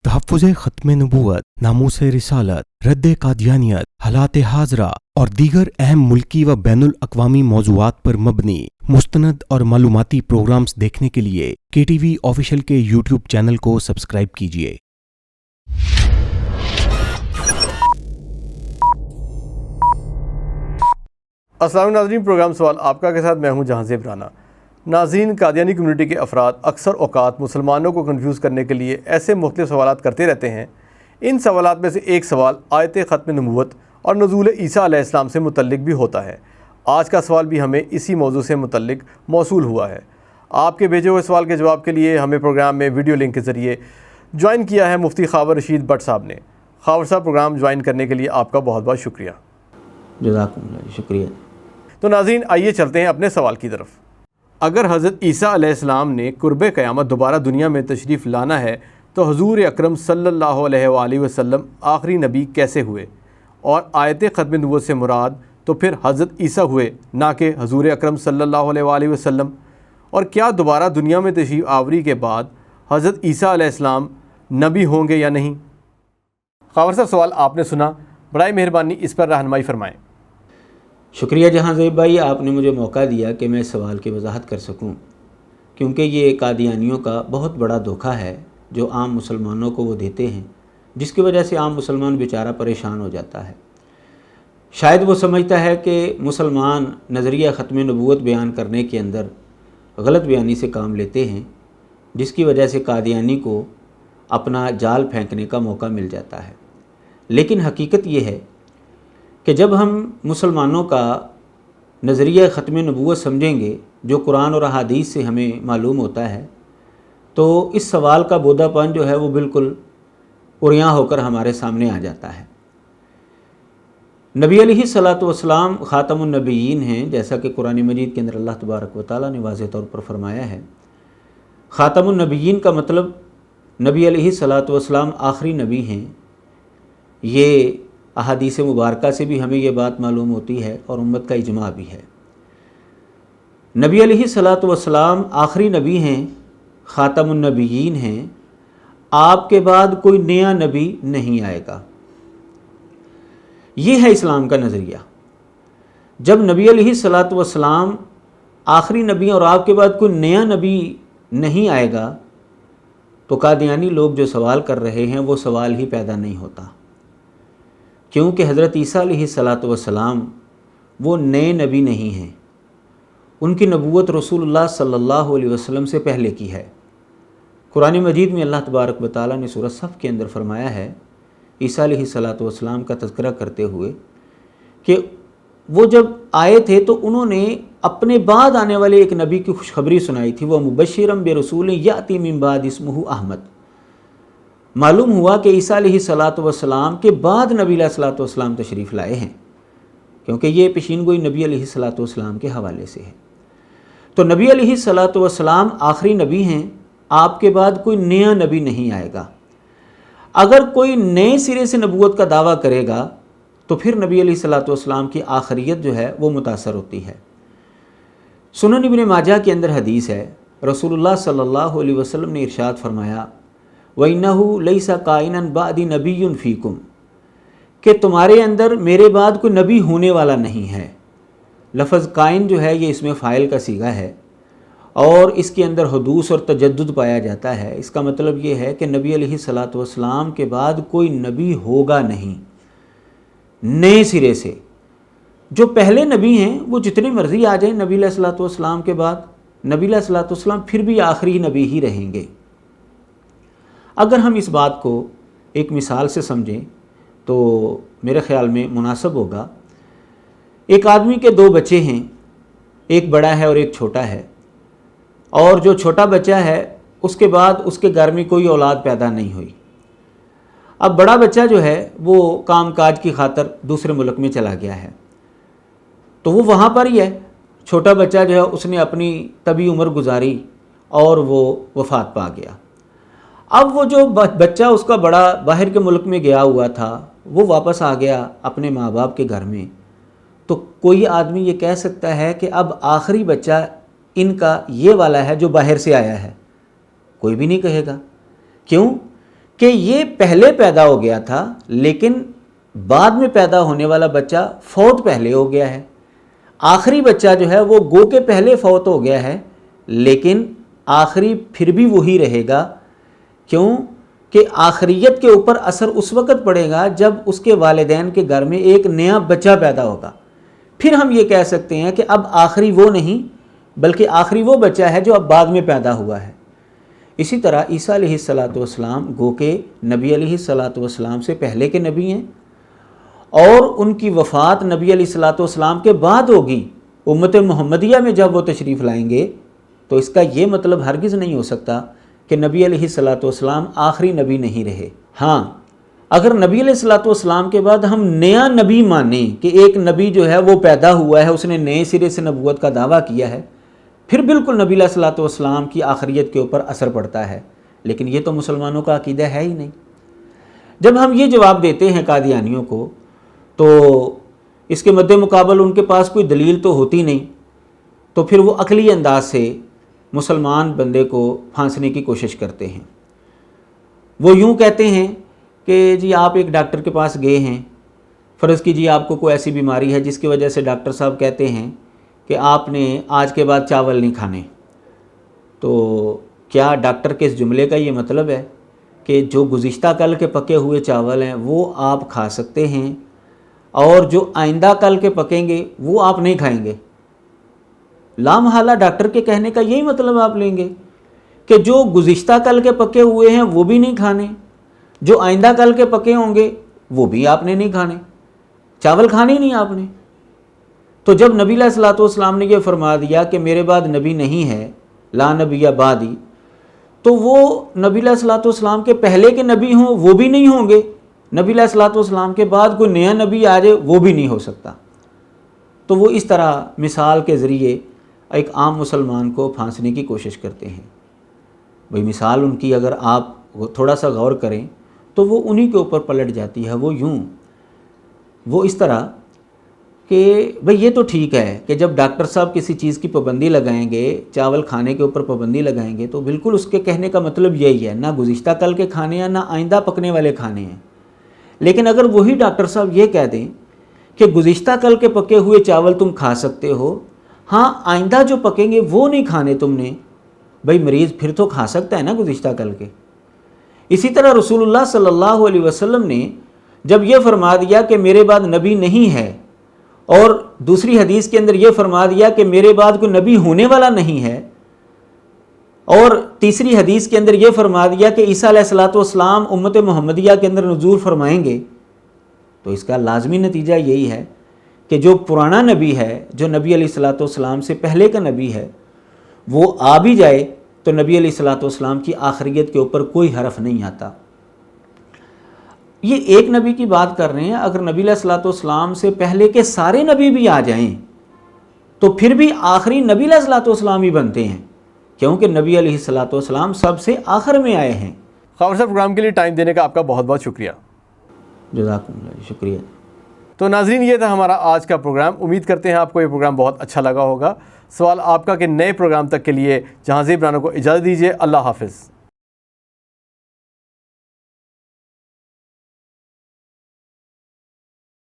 तहफ़्फ़ुज़ ख़त्म नबूवत, नामूस रिसालत, रद्द कादियानियत, हालात हाज़रा और दीगर अहम मुल्की व बैनुल अक़वामी मौज़ूआत पर मबनी मुस्तनद और मालूमाती प्रोग्राम्स देखने के लिए KTV ऑफिशियल के यूट्यूब चैनल को सब्सक्राइब कीजिए। अस्सलाम नाज़रीन, प्रोग्राम सवाल आपका के साथ मैं हूं जहांज़ेब राना। नाज़रीन, कादियानी कम्युनिटी के अफराद अक्सर औक़ात मुसलमानों को कन्फ्यूज़ करने के लिए ऐसे मुख्तलिफ़ सवालात करते रहते हैं। इन सवालात में से एक सवाल आयत ख़त्म नबूवत और नज़ूल ईसा अलैहिस्सलाम से मुतल्लिक़ भी होता है। आज का सवाल भी हमें इसी मौजू से मुतल्लिक़ मौसूल हुआ है। आपके भेजे हुए सवाल के जवाब के लिए हमें प्रोग्राम में वीडियो लिंक के ज़रिए ज्वाइन किया है मुफ्ती ख़ावर रशीद भट्ट साहब ने। ख़ावर साहब, प्रोग्राम ज्वाइन करने के लिए आपका बहुत बहुत शुक्रिया। जज़ाकुमुल्लाह, शुक्रिया। तो नाज़रीन, आइए चलते हैं अपने सवाल की तरफ। अगर हज़रत ईसा अलैहिस्सलाम ने कुर्ब क़यामत दोबारा दुनिया में तशरीफ़ लाना है तो हुज़ूर अकरम सल्लल्लाहु अलैहि वसल्लम आखिरी नबी कैसे हुए? और आयत ख़त्म नबूवत से मुराद तो फिर हज़रत ईसा हुए, ना कि हुज़ूर अकरम सल्लल्लाहु अलैहि वसल्लम? और क्या दोबारा दुनिया में तशरीफ़ आवरी के बाद हज़रत ईसा अलैहिस्सलाम नबी होंगे या नहीं? ख़ावर साहब, सवाल आपने सुना, बड़ी मेहरबानी इस पर रहनुमाई फ़रमाएँ। शुक्रिया जहांज़ेब भाई, आपने मुझे मौका दिया कि मैं इस सवाल की वजाहत कर सकूं, क्योंकि ये कादियानियों का बहुत बड़ा धोखा है जो आम मुसलमानों को वो देते हैं, जिसकी वजह से आम मुसलमान बेचारा परेशान हो जाता है। शायद वो समझता है कि मुसलमान नज़रिया ख़त्म नबूवत बयान करने के अंदर गलत बयानी से काम लेते हैं, जिसकी वजह से कादियानी को अपना जाल फेंकने का मौका मिल जाता है। लेकिन हकीकत ये है कि जब हम मुसलमानों का नज़रिया ख़त्म नबूवत समझेंगे, जो कुरान और अहादीस से हमें मालूम होता है, तो इस सवाल का बोधापन जो है वो बिल्कुल उरियां होकर हमारे सामने आ जाता है। नबी अलैहिस्सलातु वस्सलाम ख़ातमुन नबिय्यीन हैं, जैसा कि कुरान मजीद के अंदर अल्लाह तबारक व तआला ने वाज़ेह तौर पर फरमाया है। ख़ातमुन नबिय्यीन का मतलब नबी अलैहिस्सलातु वस्सलाम आखिरी नबी हैं। ये अहादीस मुबारका से भी हमें ये बात मालूम होती है और उम्मत का इजमा भी है। नबी अलैहिस्सलातु वस्सलाम आखिरी नबी हैं, ख़ातमुन नबिय्यीन हैं। आपके बाद कोई नया नबी नहीं आएगा। ये है इस्लाम का नज़रिया। जब नबी अलैहिस्सलातु वस्सलाम आखिरी नबी और आपके बाद कोई नया नबी नहीं आएगा, तो कादियानी लोग जो सवाल कर रहे हैं वो सवाल ही पैदा नहीं होता, क्योंकि हज़रत ईसा अलैहिस्सलातु वस्सलाम वो नए नबी नहीं हैं। उनकी नबूवत रसूलुल्लाह सल्लल्लाहु अलैहि वसल्लम से पहले की है। कुरान मजीद में अल्लाह तबारक व तआला ने सूरह सफ़ के अंदर फरमाया है, ईसा अलैहिस्सलातु वस्सलाम का तज़किरा करते हुए, कि वो जब आए थे तो उन्होंने अपने बाद आने वाले एक नबी की खुशखबरी सुनाई थी। वह मुबश्शिरम बिरसूलिन याती मिन बाद इस्मुहु अहमद। मालूम हुआ कि ईसा अलैहिस्सलातु वस्सलाम के बाद नबी अलैहिस्सलातु वस्सलाम तशरीफ़ लाए हैं, क्योंकि ये पेशीन गोई नबी अलैहिस्सलातु वस्सलाम के हवाले से है। तो नबी अलैहिस्सलातु वस्सलाम आखिरी नबी हैं, आपके बाद कोई नया नबी नहीं आएगा। अगर कोई नए सिरे से नबूवत का दावा करेगा तो फिर नबी अलैहिस्सलातु वस्सलाम की आखिरियत जो है वो मुतासर होती है। सुनन इब्न माजा के अंदर हदीस है, रसूलुल्लाह सल्लल्लाहु अलैहि वसल्लम ने इरशाद फरमाया, वइन्नहु लैसा काइनन बादी नबियुन फ़ीकुम, कि तुम्हारे अंदर मेरे बाद कोई नबी होने वाला नहीं है। लफ्ज़ काइन जो है ये इसमें फ़ाइल का सीगा है और इसके अंदर हुदूस और तजद्दुद पाया जाता है। इसका मतलब ये है कि नबी अलैहिस्सलातु वस्सलाम के बाद कोई नबी होगा नहीं नए सिरे से। जो पहले नबी हैं वो जितने मर्ज़ी आ जाएं नबी अलैहिस्सलातु वस्सलाम के बाद, नबी अलैहिस्सलातु वस्सलाम फिर भी आखिरी नबी ही रहेंगे। अगर हम इस बात को एक मिसाल से समझें तो मेरे ख़्याल में मुनासिब होगा। एक आदमी के दो बच्चे हैं, एक बड़ा है और एक छोटा है, और जो छोटा बच्चा है उसके बाद उसके घर में कोई औलाद पैदा नहीं हुई। अब बड़ा बच्चा जो है वो काम काज की खातर दूसरे मुल्क में चला गया है, तो वो वहाँ पर ही है। छोटा बच्चा जो है उसने अपनी तभी उम्र गुजारी और वो वफ़ात पा गया। अब वो जो बच्चा उसका बड़ा बाहर के मुल्क में गया हुआ था वो वापस आ गया अपने माँ बाप के घर में। तो कोई आदमी ये कह सकता है कि अब आखिरी बच्चा इनका ये वाला है जो बाहर से आया है? कोई भी नहीं कहेगा। क्यों? کہ یہ پہلے پیدا ہو گیا تھا لیکن بعد میں پیدا ہونے والا بچہ فوت پہلے ہو گیا ہے، آخری بچہ جو ہے وہ گو کے پہلے فوت ہو گیا ہے لیکن آخری پھر بھی وہی رہے گا، کیوں کہ آخریت کے اوپر اثر اس وقت پڑے گا جب اس کے والدین کے گھر میں ایک نیا بچہ پیدا ہوگا، پھر ہم یہ کہہ سکتے ہیں کہ اب آخری وہ نہیں بلکہ آخری وہ بچہ ہے جو اب بعد میں پیدا ہوا ہے۔ اسی طرح عیسیٰ علیہ السلام گو کہ نبی علیہ السلام سے پہلے کے نبی ہیں، اور ان کی وفات نبی علیہ السلام کے بعد ہوگی امت محمدیہ میں جب وہ تشریف لائیں گے، تو اس کا یہ مطلب ہرگز نہیں ہو سکتا کہ نبی علیہ السلام آخری نبی نہیں رہے۔ ہاں، اگر نبی علیہ السلام کے بعد ہم نیا نبی مانیں کہ ایک نبی جو ہے وہ پیدا ہوا ہے، اس نے نئے سرے سے نبوت کا دعویٰ کیا ہے، پھر بالکل نبی علیہ السلام کی آخریت کے اوپر اثر پڑتا ہے، لیکن یہ تو مسلمانوں کا عقیدہ ہے ہی نہیں۔ جب ہم یہ جواب دیتے ہیں قادیانیوں کو تو اس کے مد مقابل ان کے پاس کوئی دلیل تو ہوتی نہیں، تو پھر وہ عقلی انداز سے مسلمان بندے کو پھانسنے کی کوشش کرتے ہیں۔ وہ یوں کہتے ہیں کہ جی آپ ایک ڈاکٹر کے پاس گئے ہیں، فرض کیجیے آپ کو کوئی ایسی بیماری ہے جس کی وجہ سے ڈاکٹر صاحب کہتے ہیں کہ آپ نے آج کے بعد چاول نہیں کھانے، تو کیا ڈاکٹر کے اس جملے کا یہ مطلب ہے کہ جو گزشتہ کل کے پکے ہوئے چاول ہیں وہ آپ کھا سکتے ہیں اور جو آئندہ کل کے پکیں گے وہ آپ نہیں کھائیں گے؟ لامحالہ ڈاکٹر کے کہنے کا یہی مطلب آپ لیں گے کہ جو گزشتہ کل کے پکے ہوئے ہیں وہ بھی نہیں کھانے، جو آئندہ کل کے پکے ہوں گے وہ بھی آپ نے نہیں کھانے، چاول کھانے ہی نہیں آپ نے۔ تو جب نبی علیہ السلام نے یہ فرما دیا کہ میرے بعد نبی نہیں ہے، لا نبی بعدی، تو وہ نبی علیہ السلام کے پہلے کے نبی ہوں وہ بھی نہیں ہوں گے، نبی علیہ السلام کے بعد کوئی نیا نبی آ جائے وہ بھی نہیں ہو سکتا۔ تو وہ اس طرح مثال کے ذریعے ایک عام مسلمان کو پھانسنے کی کوشش کرتے ہیں۔ بھئی مثال ان کی اگر آپ تھوڑا سا غور کریں تو وہ انہی کے اوپر پلٹ جاتی ہے۔ وہ اس طرح کہ بھئی یہ تو ٹھیک ہے کہ جب ڈاکٹر صاحب کسی چیز کی پابندی لگائیں گے، چاول کھانے کے اوپر پابندی لگائیں گے، تو بالکل اس کے کہنے کا مطلب یہی ہے، نہ گزشتہ کل کے کھانے ہیں نہ آئندہ پکنے والے کھانے ہیں۔ لیکن اگر وہی ڈاکٹر صاحب یہ کہہ دیں کہ گزشتہ کل کے پکے ہوئے چاول تم کھا سکتے ہو، ہاں آئندہ جو پکیں گے وہ نہیں کھانے تم نے، بھئی مریض پھر تو کھا سکتا ہے نا گزشتہ کل کے۔ اسی طرح رسول اللہ صلی اللہ علیہ وسلم نے جب یہ فرما دیا کہ میرے بعد نبی نہیں ہے، اور دوسری حدیث کے اندر یہ فرما دیا کہ میرے بعد کوئی نبی ہونے والا نہیں ہے، اور تیسری حدیث کے اندر یہ فرما دیا کہ عیسیٰ علیہ السلام امت محمدیہ کے اندر نزول فرمائیں گے، تو اس کا لازمی نتیجہ یہی ہے کہ جو پرانا نبی ہے، جو نبی علیہ السلام سے پہلے کا نبی ہے، وہ آ بھی جائے تو نبی علیہ السلام کی آخریت کے اوپر کوئی حرف نہیں آتا۔ یہ ایک نبی کی بات کر رہے ہیں، اگر نبی علیہ السلام سے پہلے کے سارے نبی بھی آ جائیں تو پھر بھی آخری نبی علیہ السلام ہی بنتے ہیں، کیونکہ نبی علیہ السلام سب سے آخر میں آئے ہیں۔ خاور صاحب پروگرام کے لیے ٹائم دینے کا آپ کا بہت بہت شکریہ۔ جزاکم اللہ، شکریہ۔ تو ناظرین یہ تھا ہمارا آج کا پروگرام، امید کرتے ہیں آپ کو یہ پروگرام بہت اچھا لگا ہوگا۔ سوال آپ کا کہ نئے پروگرام تک کے لیے جہاں زیب رانا کو اجازت دیجیے، اللہ حافظ۔